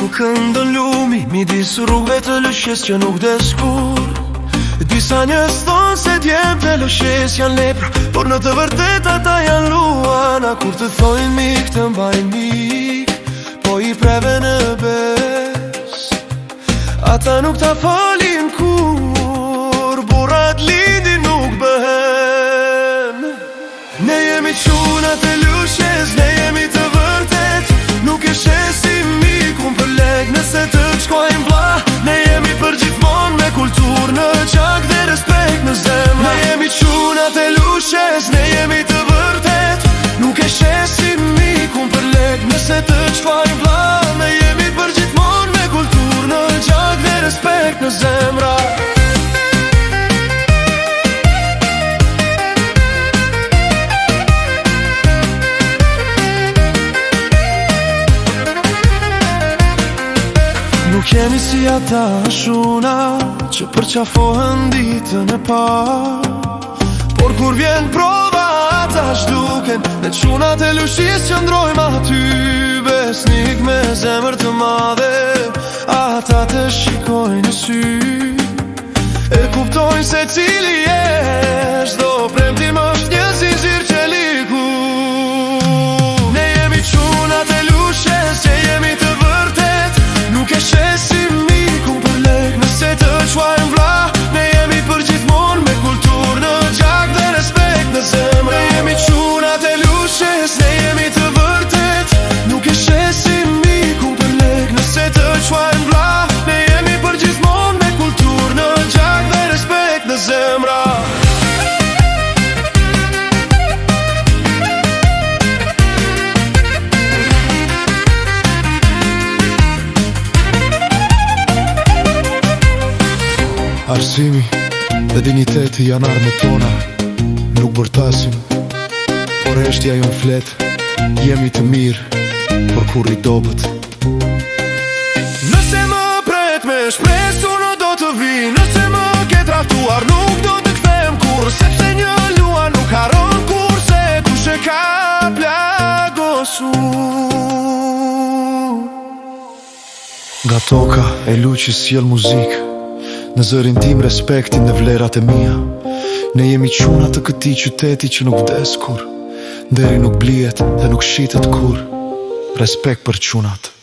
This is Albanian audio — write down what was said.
Ku këndon lumi midis rrugëve të lëshjes që nuk des kur. Disa njerëz thonë se djemt e lëshjes janë lepra, por në të vërtet ata janë luana. Kur të thojnë mik të mbajnë mik, po i preve në bes. Ata nuk ta falin kur, burrat lindi nuk bëhen. Ne jemi qunat e lëshjes, ne jemi të vërtet, nuk e shesim mikun për lek nëse të shkojmë vlla. Ne jemi për gjithmonë me kultur në qak dhe respekt në zemra. Ne jemi qunat e lëshjes, ne jemi të vërtet, nuk e shesim mikun për lek nëse të shkojmë vlla. Ne jemi për gjithmonë me kultur në qak dhe respekt në zemra. Nuk jemi si ata shuna që përqafohen ditën e parë, por kur vjen prova ata shduken. Ne qunat e lëshjes që ndrojmë aty, besnik me zemër të madhe. Ata të shikojnë në sy, e kuptojnë se cili jesh, do premtim është një zinxhir që liku. Ne jemi qunat e lëshjes që jemi të vërtet, nuk e shesim mikun për lek nëse të quajmë vlla. Ne jemi për gjithmonë me kultur në gjak dhe respekt në zemra. Ne jemi qunat e lëshjes, ne jemi të vërtet, nuk e shesim mikun për lek nëse të quajmë vlla. Ne jemi për gjithmonë me kultur në gjak dhe respekt në zemra. Arsimi dhe digniteti janë armët tona, nuk bërtasim, por eshtja jon flet. Jemi të mirë, por kur i dobët. Nëse më pret me shpresu në do të vi, nëse më ke traftuar nuk do të kthem kur. Sepse një lua nuk haron kur, se kush e ka plagosu. Nga toka e luqi sjell muzikë, në zërin tim respektin dhe vlerat e mia. Ne jemi quna të këtij qyteti që nuk vdes kur, deri nuk blihet dhe nuk shitet kur. Respekt për qunat.